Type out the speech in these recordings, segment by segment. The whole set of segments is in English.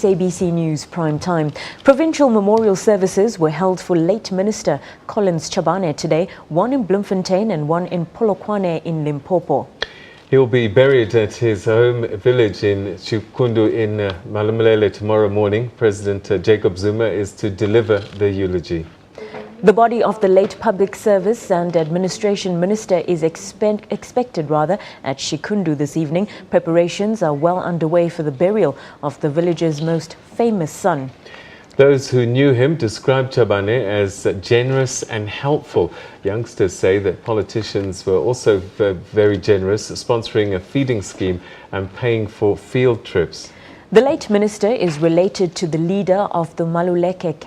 SABC News Prime Time. Provincial memorial services were held for late Minister Collin Chabane today, one in Bloemfontein and one in Polokwane in Limpopo. He will be buried at his home village in Xikundu in Malamulele tomorrow morning. President Jacob Zuma is to deliver the eulogy. The body of the late Public Service and Administration Minister is expected at Xikundu this evening. Preparations are well underway for the burial of the village's most famous son. Those who knew him described Chabane as generous and helpful. Youngsters say that politicians were also very generous, sponsoring a feeding scheme and paying for field trips. The late minister is related to the leader of the Malamulele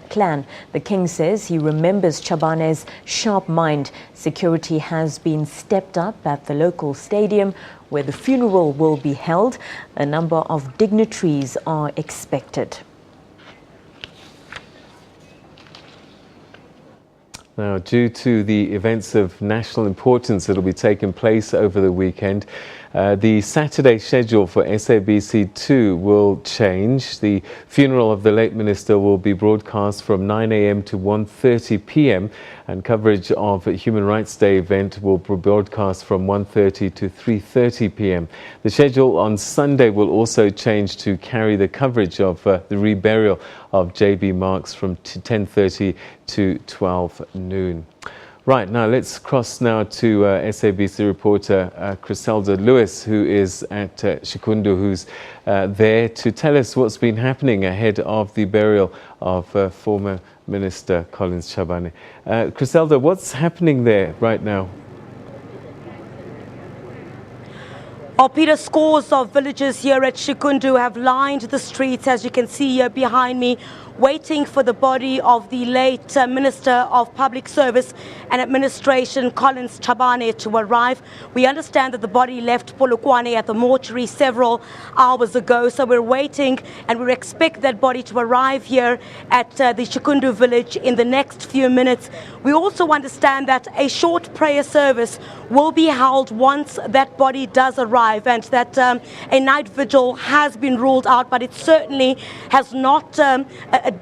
clan. The king says he remembers Chabane's sharp mind. Security has been stepped up at the local stadium where the funeral will be held. A number of dignitaries are expected. Now, due to the events of national importance that will be taking place over the weekend, the Saturday schedule for SABC2 will change. The funeral of the late minister will be broadcast from 9 a.m. to 1:30 p.m. and coverage of a Human Rights Day event will be broadcast from 1:30 to 3:30 p.m. The schedule on Sunday will also change to carry the coverage of the reburial of J.B. Marks from 10:30 to 12 noon. Right, now let's cross now to SABC reporter Griselda Lewis, who is at Xikundu, who's there to tell us what's been happening ahead of the burial of former Minister Collin Chabane. Griselda, what's happening there right now? Peter, scores of villagers here at Xikundu have lined the streets, as you can see here behind me, waiting for the body of the late Minister of Public Service and Administration, Collin Chabane, to arrive. We understand that the body left Polokwane at the mortuary several hours ago, so we're waiting and we expect that body to arrive here at the Xikundu village in the next few minutes. We also understand that a short prayer service will be held once that body does arrive, and that a night vigil has been ruled out, but it certainly has not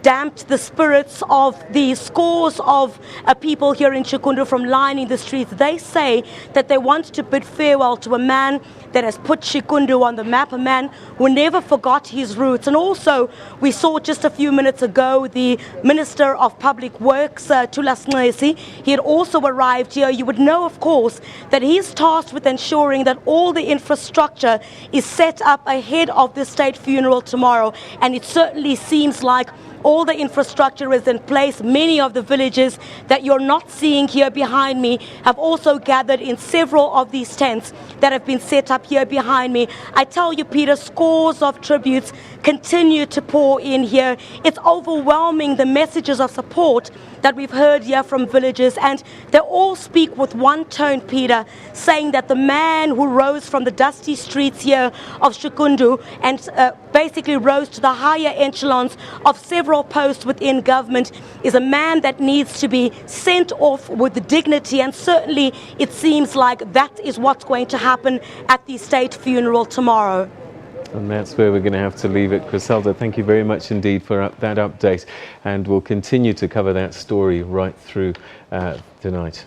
damped the spirits of the scores of people here in Xikundu from lining the streets. They say that they want to bid farewell to a man that has put Xikundu on the map, a man who never forgot his roots. And also, we saw just a few minutes ago the Minister of Public Works, Tulasnesi. He had also arrived here. You would know, of course, that he is tasked with ensuring that all the infrastructure is set up ahead of the state funeral tomorrow. And it certainly seems like all the infrastructure is in place. Many of the villages that you're not seeing here behind me have also gathered in several of these tents that have been set up here behind me. I tell you, Peter, scores of tributes continue to pour in here. It's overwhelming, the messages of support that we've heard here from villagers, and they all speak with one tone, Peter, saying that the man who rose from the dusty streets here of Xikundu and basically rose to the higher echelons of several posts within government is a man that needs to be sent off with dignity, and certainly it seems like that is what's going to happen at the state funeral tomorrow. And that's where we're going to have to leave it. Griselda, thank you very much indeed for that update, and we'll continue to cover that story right through tonight.